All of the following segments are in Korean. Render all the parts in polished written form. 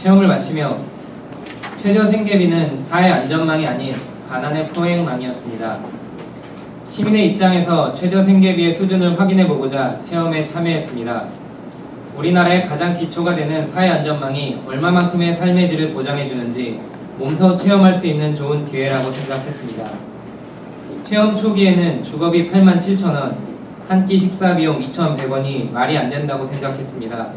체험을 마치며 최저 생계비는 사회 안전망이 아닌 가난의 포획망이었습니다. 시민의 입장에서 최저 생계비의 수준을 확인해보고자 체험에 참여했습니다. 우리나라의 가장 기초가 되는 사회 안전망이 얼마만큼의 삶의 질을 보장해주는지 몸소 체험할 수 있는 좋은 기회라고 생각했습니다. 체험 초기에는 주거비 87,000원, 한 끼 식사 비용 2,100원이 말이 안 된다고 생각했습니다.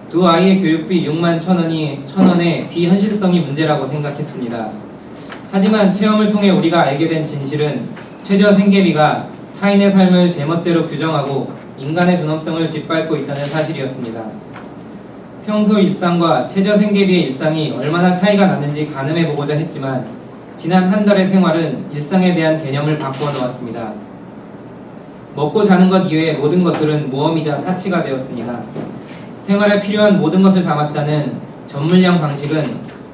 두 아이의 교육비 61,000원의 비현실성이 문제라고 생각했습니다. 하지만 체험을 통해 우리가 알게 된 진실은 최저 생계비가 타인의 삶을 제멋대로 규정하고 인간의 존엄성을 짓밟고 있다는 사실이었습니다. 평소 일상과 최저 생계비의 일상이 얼마나 차이가 나는지 가늠해보고자 했지만 지난 한 달의 생활은 일상에 대한 개념을 바꾸어 놓았습니다. 먹고 자는 것 이외의 모든 것들은 모험이자 사치가 되었습니다. 생활에 필요한 모든 것을 담았다는 전물량 방식은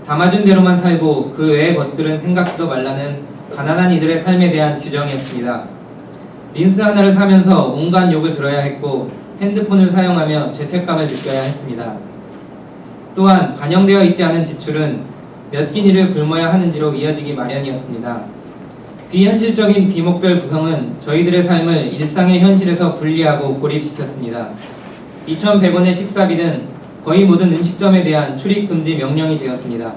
담아준 대로만 살고 그 외의 것들은 생각지도 말라는 가난한 이들의 삶에 대한 규정이었습니다. 린스 하나를 사면서 온갖 욕을 들어야 했고 핸드폰을 사용하며 죄책감을 느껴야 했습니다. 또한 반영되어 있지 않은 지출은 몇 끼니를 굶어야 하는지로 이어지기 마련이었습니다. 비현실적인 비목별 구성은 저희들의 삶을 일상의 현실에서 분리하고 고립시켰습니다. 2,100원의 식사비는 거의 모든 음식점에 대한 출입금지 명령이 되었습니다.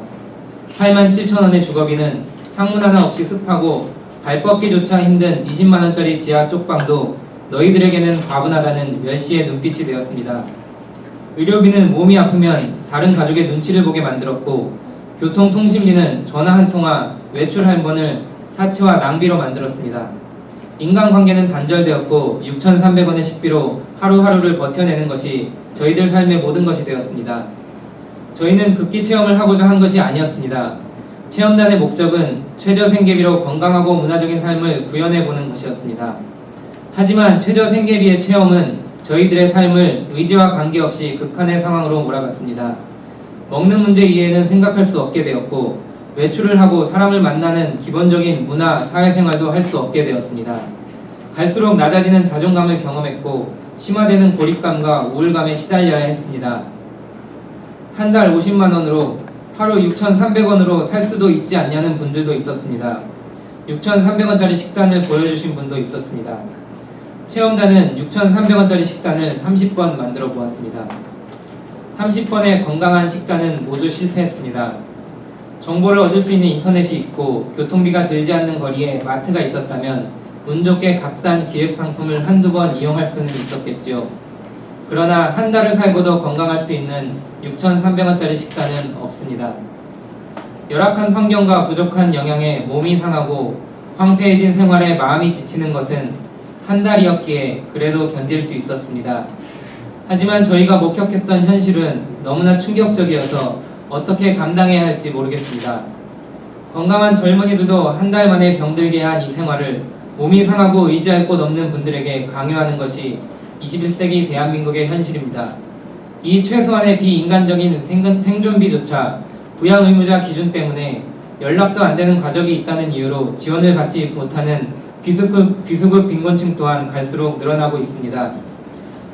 87,000원의 주거비는 창문 하나 없이 습하고 발 뻗기조차 힘든 20만원짜리 지하 쪽방도 너희들에게는 과분하다는 멸시의 눈빛이 되었습니다. 의료비는 몸이 아프면 다른 가족의 눈치를 보게 만들었고 교통통신비는 전화 한 통화, 외출 한 번을 사치와 낭비로 만들었습니다. 인간관계는 단절되었고 6,300원의 식비로 하루하루를 버텨내는 것이 저희들 삶의 모든 것이 되었습니다. 저희는 극기 체험을 하고자 한 것이 아니었습니다. 체험단의 목적은 최저 생계비로 건강하고 문화적인 삶을 구현해보는 것이었습니다. 하지만 최저 생계비의 체험은 저희들의 삶을 의지와 관계없이 극한의 상황으로 몰아갔습니다. 먹는 문제 이외에는 생각할 수 없게 되었고 외출을 하고 사람을 만나는 기본적인 문화, 사회생활도 할 수 없게 되었습니다. 갈수록 낮아지는 자존감을 경험했고 심화되는 고립감과 우울감에 시달려야 했습니다. 한 달 50만원으로 하루 6,300원으로 살 수도 있지 않냐는 분들도 있었습니다. 6,300원짜리 식단을 보여주신 분도 있었습니다. 체험단은 6,300원짜리 식단을 30번 만들어 보았습니다. 30번의 건강한 식단은 모두 실패했습니다. 정보를 얻을 수 있는 인터넷이 있고 교통비가 들지 않는 거리에 마트가 있었다면 운 좋게 값싼 기획 상품을 한두 번 이용할 수는 있었겠지요. 그러나 한 달을 살고도 건강할 수 있는 6,300원짜리 식단은 없습니다. 열악한 환경과 부족한 영양에 몸이 상하고 황폐해진 생활에 마음이 지치는 것은 한 달이었기에 그래도 견딜 수 있었습니다. 하지만 저희가 목격했던 현실은 너무나 충격적이어서 어떻게 감당해야 할지 모르겠습니다. 건강한 젊은이들도 한 달 만에 병들게 한 이 생활을 몸이 상하고 의지할 곳 없는 분들에게 강요하는 것이 21세기 대한민국의 현실입니다. 이 최소한의 비인간적인 생존비조차 부양 의무자 기준 때문에 연락도 안 되는 가족이 있다는 이유로 지원을 받지 못하는 비수급 빈곤층 또한 갈수록 늘어나고 있습니다.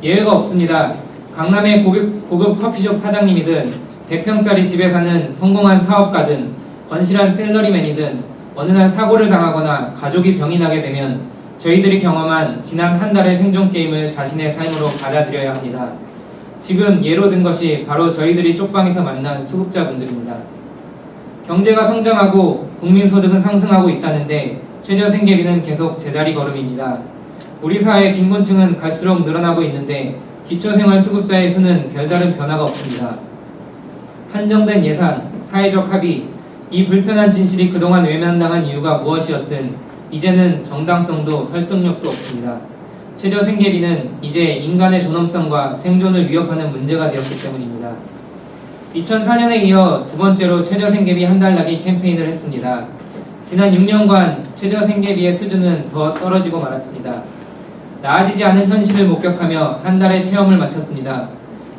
예외가 없습니다. 강남의 고급 커피숍 사장님이든 100평짜리 집에 사는 성공한 사업가든 건실한 셀러리맨이든 어느 날 사고를 당하거나 가족이 병이 나게 되면 저희들이 경험한 지난 한 달의 생존 게임을 자신의 삶으로 받아들여야 합니다. 지금 예로 든 것이 바로 저희들이 쪽방에서 만난 수급자분들입니다. 경제가 성장하고 국민소득은 상승하고 있다는데 최저생계비는 계속 제자리 걸음입니다. 우리 사회의 빈곤층은 갈수록 늘어나고 있는데 기초생활수급자의 수는 별다른 변화가 없습니다. 한정된 예산, 사회적 합의, 이 불편한 진실이 그동안 외면당한 이유가 무엇이었든 이제는 정당성도 설득력도 없습니다. 최저생계비는 이제 인간의 존엄성과 생존을 위협하는 문제가 되었기 때문입니다. 2004년에 이어 두 번째로 최저생계비 한 달 나기 캠페인을 했습니다. 지난 6년간 최저생계비의 수준은 더 떨어지고 말았습니다. 나아지지 않은 현실을 목격하며 한 달의 체험을 마쳤습니다.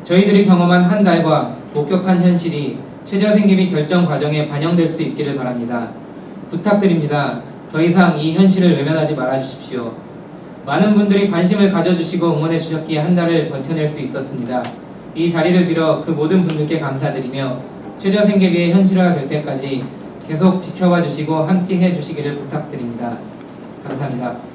저희들이 경험한 한 달과 목격한 현실이 최저생계비 결정 과정에 반영될 수 있기를 바랍니다. 부탁드립니다. 더 이상 이 현실을 외면하지 말아주십시오. 많은 분들이 관심을 가져주시고 응원해주셨기에 한 달을 버텨낼 수 있었습니다. 이 자리를 빌어 그 모든 분들께 감사드리며 최저생계비의 현실화가 될 때까지 계속 지켜봐 주시고 함께 해 주시기를 부탁드립니다. 감사합니다.